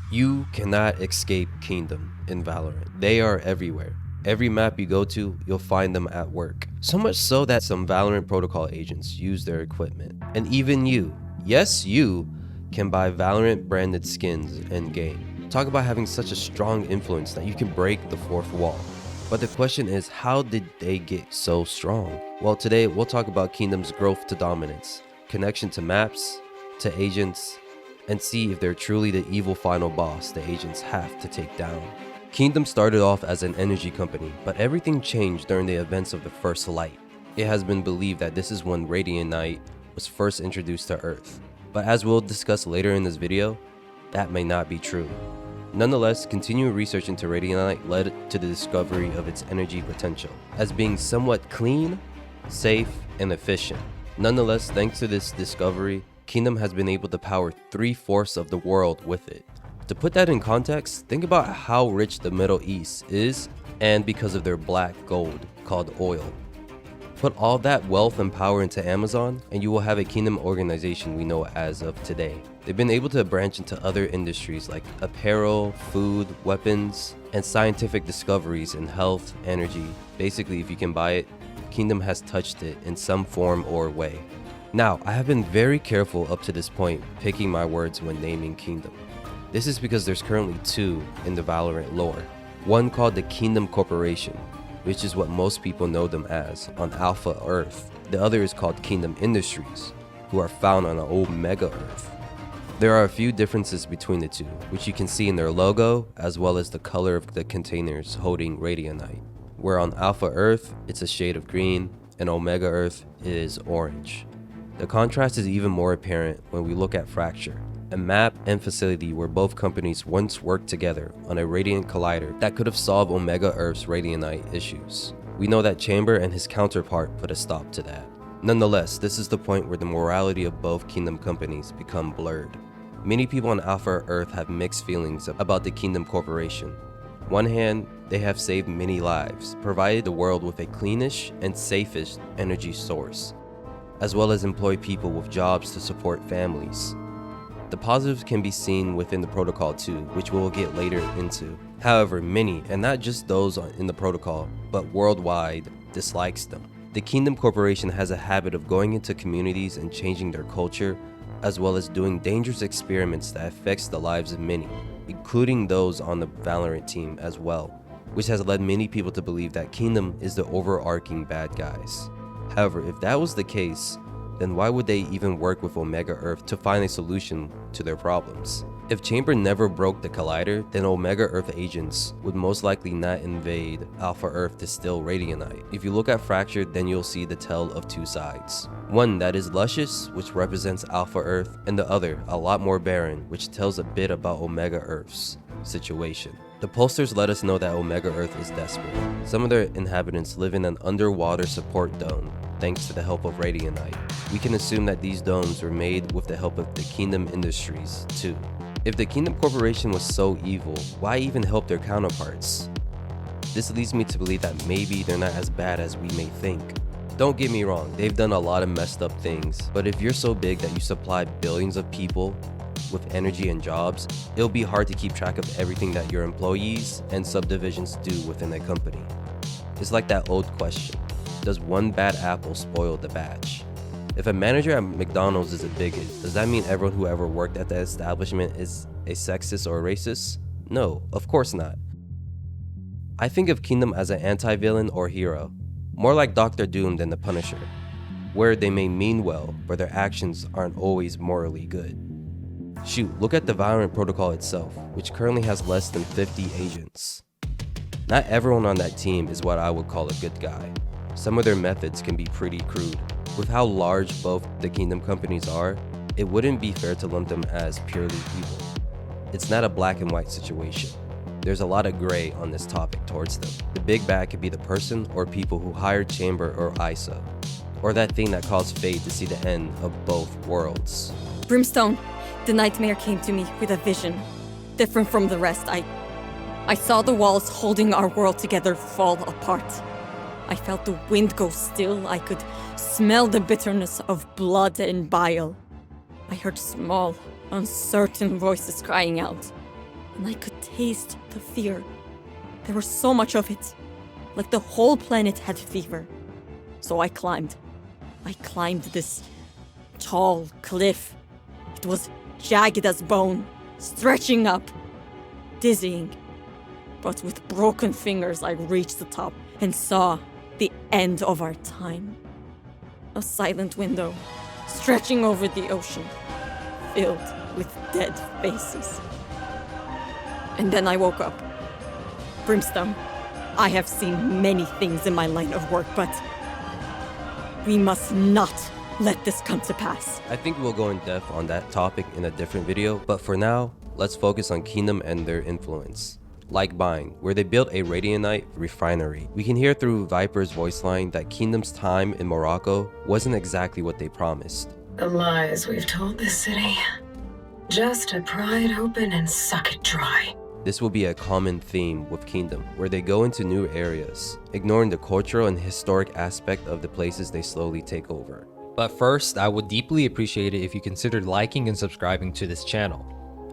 You cannot escape Kingdom in Valorant. They are everywhere. Every map you go to, you'll find them at work. So much so that some Valorant Protocol agents use their equipment. And even you, yes you, can buy Valorant branded skins in-game. Talk about having such a strong influence that you can break the fourth wall. But the question is, how did they get so strong? Well, today we'll talk about Kingdom's growth to dominance, connection to maps, to agents, and see if they're truly the evil final boss the agents have to take down. Kingdom started off as an energy company, but everything changed during the events of the First Light. It has been believed that this is when Radiant Night was first introduced to Earth, but as we'll discuss later in this video, that may not be true. Nonetheless, continued research into Radiant Night led to the discovery of its energy potential, as being somewhat clean, safe, and efficient. Nonetheless, thanks to this discovery, Kingdom has been able to power 3/4 of the world with it. To put that in context, think about how rich the Middle East is, and because of their black gold called oil. Put all that wealth and power into Amazon, and you will have a Kingdom organization we know as of today. They've been able to branch into other industries like apparel, food, weapons, and scientific discoveries in health, energy. Basically, if you can buy it, Kingdom has touched it in some form or way. Now, I have been very careful up to this point picking my words when naming Kingdom. This is because there's currently two in the Valorant lore. One called the Kingdom Corporation, which is what most people know them as on Alpha Earth. The other is called Kingdom Industries, who are found on Omega Earth. There are a few differences between the two, which you can see in their logo as well as the color of the containers holding Radiant Night. Where on Alpha Earth, it's a shade of green, and Omega Earth is orange. The contrast is even more apparent when we look at Fracture, a map and facility where both companies once worked together on a Radiant Collider that could have solved Omega Earth's Radiant Night issues. We know that Chamber and his counterpart put a stop to that. Nonetheless, this is the point where the morality of both Kingdom companies become blurred. Many people on Alpha Earth have mixed feelings about the Kingdom Corporation. One hand, they have saved many lives, provided the world with a cleanish and safest energy source, as well as employ people with jobs to support families. The positives can be seen within the protocol too, which we'll get later into. However, many, and not just those in the protocol, but worldwide, dislikes them. The Kingdom Corporation has a habit of going into communities and changing their culture, as well as doing dangerous experiments that affects the lives of many, including those on the Valorant team as well, which has led many people to believe that Kingdom is the overarching bad guys. However, if that was the case, then why would they even work with Omega Earth to find a solution to their problems? If Chamber never broke the Collider, then Omega Earth agents would most likely not invade Alpha Earth to steal Radiant Night. If you look at Fracture, then you'll see the tale of two sides. One that is luscious, which represents Alpha Earth, and the other, a lot more barren, which tells a bit about Omega Earth's situation. The posters let us know that Omega Earth is desperate. Some of their inhabitants live in an underwater support dome, thanks to the help of Radiant Night. We can assume that these domes were made with the help of the Kingdom Industries, too. If the Kingdom Corporation was so evil, why even help their counterparts? This leads me to believe that maybe they're not as bad as we may think. Don't get me wrong, they've done a lot of messed up things, but if you're so big that you supply billions of people with energy and jobs, it'll be hard to keep track of everything that your employees and subdivisions do within a company. It's like that old question, does one bad apple spoil the batch? If a manager at McDonald's is a bigot, does that mean everyone who ever worked at that establishment is a sexist or a racist? No, of course not. I think of Kingdom as an anti-villain or hero, more like Dr. Doom than the Punisher, where they may mean well, but their actions aren't always morally good. Shoot, look at the Valorant protocol itself, which currently has less than 50 agents. Not everyone on that team is what I would call a good guy. Some of their methods can be pretty crude. With how large both the Kingdom companies are, it wouldn't be fair to lump them as purely evil. It's not a black and white situation. There's a lot of gray on this topic towards them. The big bad could be the person or people who hired Chamber or ISA, or that thing that caused fate to see the end of both worlds. Brimstone, the nightmare came to me with a vision, different from the rest. I saw the walls holding our world together fall apart. I felt the wind go still. I could smell the bitterness of blood and bile. I heard small, uncertain voices crying out. and I could taste the fear. There was so much of it, like the whole planet had fever. So I climbed. I climbed this tall cliff. It was jagged as bone, stretching up, dizzying. But with broken fingers, I reached the top and saw the end of our time. A silent window stretching over the ocean, filled with dead faces. And then I woke up. Brimstone, I have seen many things in my line of work, but we must not let this come to pass. I think we'll go in depth on that topic in a different video, but for now, let's focus on Kingdom and their influence. Like Bind, where they built a radianite refinery. We can hear through Viper's voice line that Kingdom's time in Morocco wasn't exactly what they promised. The lies we've told this city. Just to pry it open and suck it dry. This will be a common theme with Kingdom, where they go into new areas, ignoring the cultural and historic aspect of the places they slowly take over. But first, I would deeply appreciate it if you considered liking and subscribing to this channel,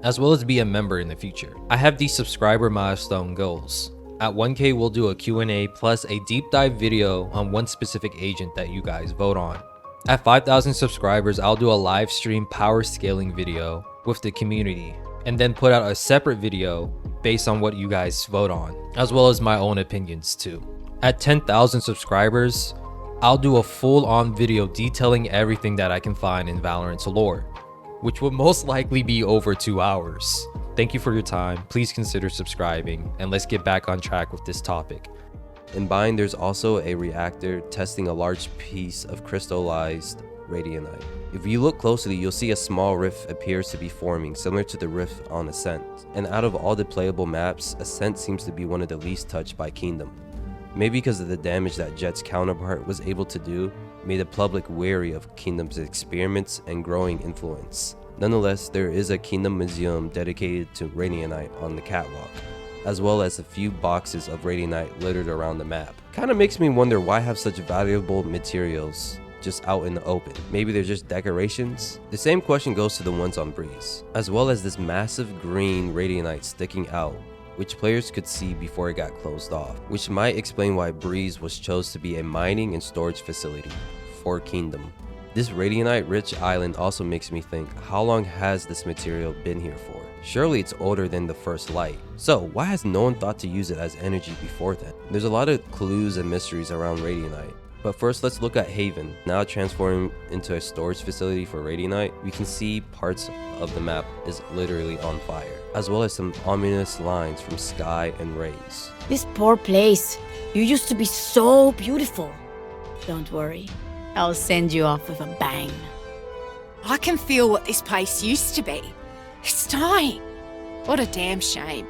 as well as be a member in the future. I have these subscriber milestone goals. At 1K, we'll do a Q&A plus a deep dive video on one specific agent that you guys vote on. At 5,000 subscribers, I'll do a live stream power scaling video with the community, and then put out a separate video based on what you guys vote on, as well as my own opinions too. At 10,000 subscribers, I'll do a full-on video detailing everything that I can find in Valorant Lore, which will most likely be over 2 hours. Thank you for your time. Please consider subscribing, and let's get back on track with this topic. In Bind, there's also a reactor testing a large piece of crystallized radianite. If you look closely, you'll see a small rift appears to be forming, similar to the rift on Ascent. And out of all the playable maps, Ascent seems to be one of the least touched by Kingdom. Maybe because of the damage that Jet's counterpart was able to do, made the public wary of Kingdom's experiments and growing influence. Nonetheless, there is a Kingdom museum dedicated to radianite on the catwalk, as well as a few boxes of radianite littered around the map. Kinda makes me wonder why have such valuable materials just out in the open. Maybe they're just decorations? The same question goes to the ones on Breeze, as well as this massive green radianite sticking out, which players could see before it got closed off, which might explain why Breeze was chosen to be a mining and storage facility for Kingdom. This radianite rich island also makes me think, how long has this material been here for? Surely it's older than the first light. So why has no one thought to use it as energy before then? There's a lot of clues and mysteries around radianite. But first, let's look at Haven. Now transforming into a storage facility for radianite, we can see parts of the map is literally on fire, as well as some ominous lines from Sky and Rays. This poor place. You used to be so beautiful. Don't worry. I'll send you off with a bang. I can feel what this place used to be. It's dying. What a damn shame.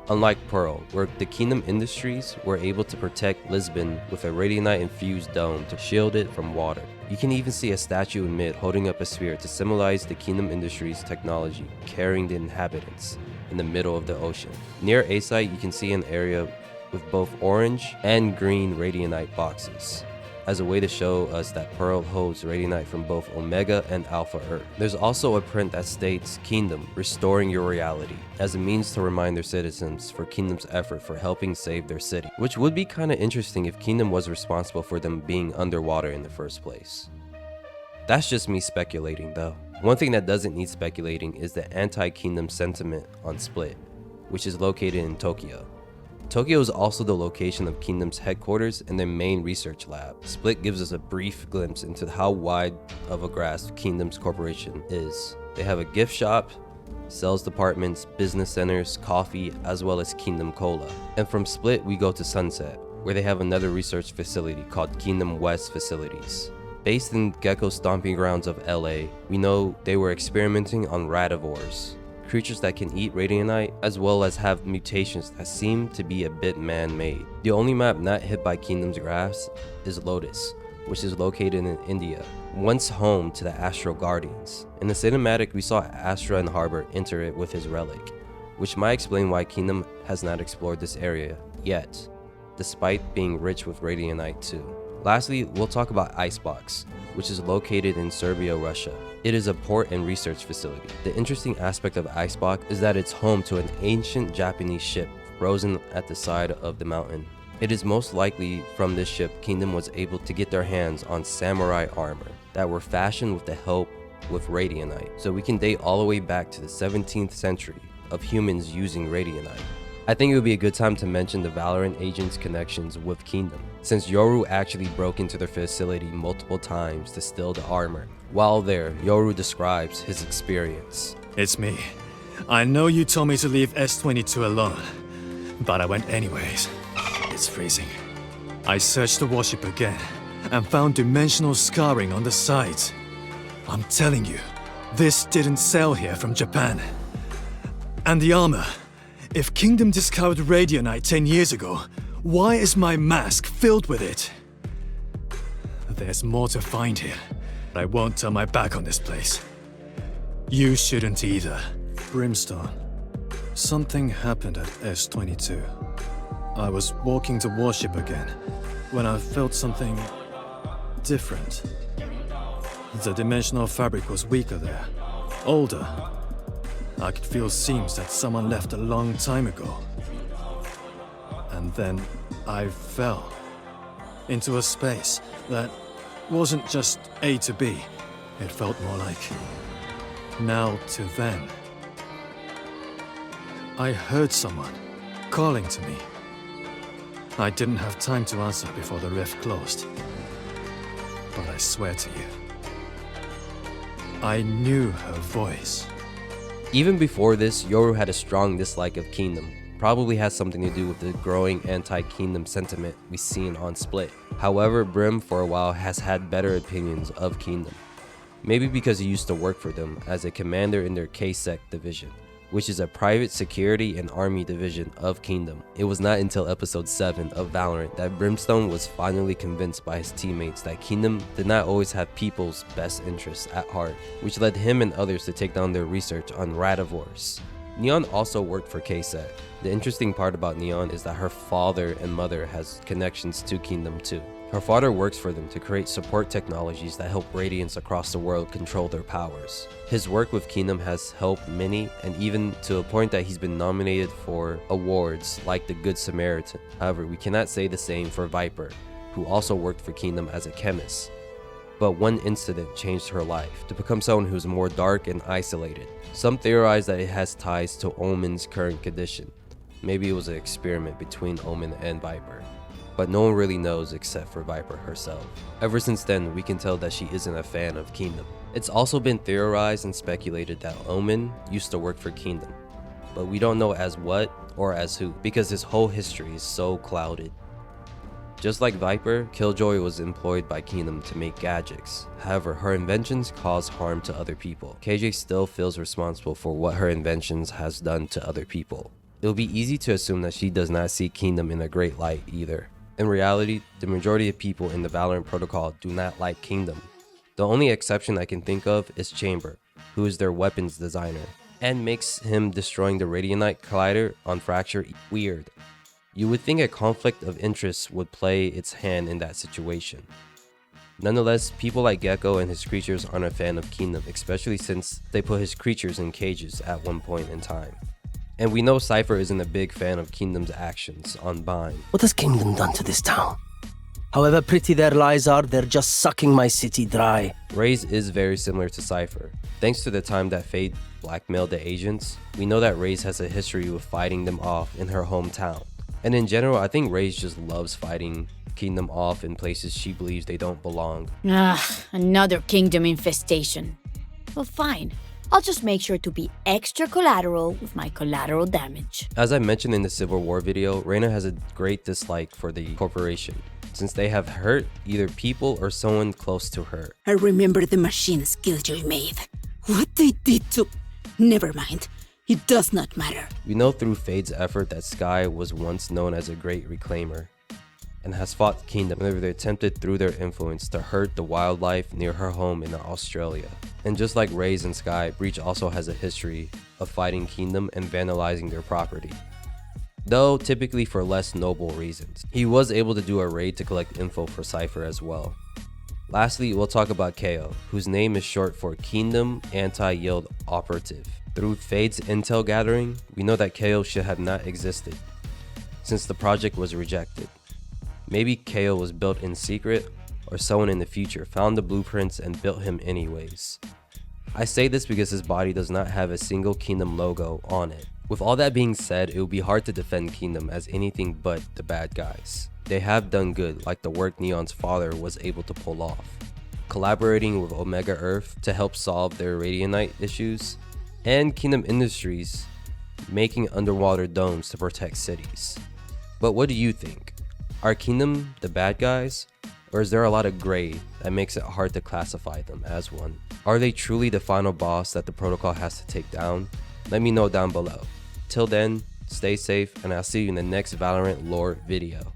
Unlike Pearl, where the Kingdom Industries were able to protect Lisbon with a radianite-infused dome to shield it from water. You can even see a statue in mid holding up a sphere to symbolize the Kingdom Industries technology carrying the inhabitants in the middle of the ocean. Near A site, you can see an area with both orange and green radianite boxes, as a way to show us that Pearl holds radianite from both Omega and Alpha Earth. There's also a print that states Kingdom, restoring your reality, as a means to remind their citizens for Kingdom's effort for helping save their city, which would be kinda interesting if Kingdom was responsible for them being underwater in the first place. That's just me speculating though. One thing that doesn't need speculating is the anti-Kingdom sentiment on Split, which is located in Tokyo. Tokyo is also the location of Kingdom's headquarters and their main research lab. Split gives us a brief glimpse into how wide of a grasp Kingdom's corporation is. They have a gift shop, sales departments, business centers, coffee, as well as Kingdom Cola. And from Split, we go to Sunset, where they have another research facility called Kingdom West Facilities. Based in Gekko's stomping grounds of LA, we know they were experimenting on radivores, creatures that can eat radianite, as well as have mutations that seem to be a bit man-made. The only map not hit by Kingdom's graphs is Lotus, which is located in India, once home to the Astral Guardians. In the cinematic, we saw Astra and Harbor enter it with his relic, which might explain why Kingdom has not explored this area yet, despite being rich with radianite too. Lastly, we'll talk about Icebox, which is located in Serbia, Russia. It is a port and research facility. The interesting aspect of Iceblock is that it's home to an ancient Japanese ship frozen at the side of the mountain. It is most likely from this ship Kingdom was able to get their hands on samurai armor that were fashioned with the help with radianite. So we can date all the way back to the 17th century of humans using radianite. I think it would be a good time to mention the Valorant agents' connections with Kingdom, since Yoru actually broke into their facility multiple times to steal the armor. While there, Yoru describes his experience. It's me. I know you told me to leave S-22 alone, but I went anyways. It's freezing. I searched the warship again and found dimensional scarring on the sides. I'm telling you, this didn't sail here from Japan. And the armor. If Kingdom discovered radianite 10 years ago, why is my mask filled with it? There's more to find here. I won't turn my back on this place. You shouldn't either. Brimstone. Something happened at S-22. I was walking the warship again when I felt something different. The dimensional fabric was weaker there, older. I could feel seams that someone left a long time ago. And then I fell into a space that wasn't just A to B. It felt more like now to then. I heard someone calling to me. I didn't have time to answer before the rift closed. But I swear to you, I knew her voice. Even before this, Yoru had a strong dislike of Kingdom. Probably has something to do with the growing anti-Kingdom sentiment we've seen on Split. However, Brim for a while has had better opinions of Kingdom. Maybe because he used to work for them as a commander in their KSEC division, which is a private security and army division of Kingdom. It was not until episode 7 of Valorant that Brimstone was finally convinced by his teammates that Kingdom did not always have people's best interests at heart, which led him and others to take down their research on radivores. Neon also worked for KSEC. The interesting part about Neon is that her father and mother has connections to Kingdom too. Her father works for them to create support technologies that help Radiants across the world control their powers. His work with Kingdom has helped many, and even to a point that he's been nominated for awards like the Good Samaritan. However, we cannot say the same for Viper, who also worked for Kingdom as a chemist. But one incident changed her life to become someone who's more dark and isolated. Some theorize that it has ties to Omen's current condition. Maybe it was an experiment between Omen and Viper. But no one really knows except for Viper herself. Ever since then, we can tell that she isn't a fan of Kingdom. It's also been theorized and speculated that Omen used to work for Kingdom, but we don't know as what or as who, because his whole history is so clouded. Just like Viper, Killjoy was employed by Kingdom to make gadgets. However, her inventions cause harm to other people. KJ still feels responsible for what her inventions has done to other people. It will be easy to assume that she does not see Kingdom in a great light either. In reality, the majority of people in the Valorant protocol do not like Kingdom. The only exception I can think of is Chamber, who is their weapons designer, and makes him destroying the Radianite Collider on Fracture weird. You would think a conflict of interest would play its hand in that situation. Nonetheless, people like Gekko and his creatures aren't a fan of Kingdom, especially since they put his creatures in cages at one point in time. And we know Cypher isn't a big fan of Kingdom's actions on Bind. What has Kingdom done to this town? However pretty their lies are, they're just sucking my city dry. Raze is very similar to Cypher. Thanks to the time that Fate blackmailed the agents, we know that Raze has a history with fighting them off in her hometown. And in general, I think Raze just loves fighting Kingdom off in places she believes they don't belong. Another Kingdom infestation. Well, fine. I'll just make sure to be extra collateral with my collateral damage. As I mentioned in the Civil War video, Reyna has a great dislike for the corporation, since they have hurt either people or someone close to her. I remember the machines Killjoy made. What they did to... Never mind. It does not matter. We know through Fade's effort that Skye was once known as a great reclaimer, and has fought Kingdom whenever they attempted through their influence to hurt the wildlife near her home in Australia. And just like Raze and Skye, Breach also has a history of fighting Kingdom and vandalizing their property, though typically for less noble reasons. He was able to do a raid to collect info for Cypher as well. Lastly, we'll talk about KO, whose name is short for Kingdom Anti-Yield Operative. Through Fade's intel gathering, we know that KO should have not existed, since the project was rejected. Maybe KO was built in secret, or someone in the future found the blueprints and built him anyways. I say this because his body does not have a single Kingdom logo on it. With all that being said, it would be hard to defend Kingdom as anything but the bad guys. They have done good, like the work Neon's father was able to pull off, collaborating with Omega Earth to help solve their radionite issues, and Kingdom Industries making underwater domes to protect cities. But what do you think? Are Kingdom the bad guys? Or is there a lot of gray that makes it hard to classify them as one? Are they truly the final boss that the protocol has to take down? Let me know down below. Till then, stay safe, and I'll see you in the next Valorant Lore video.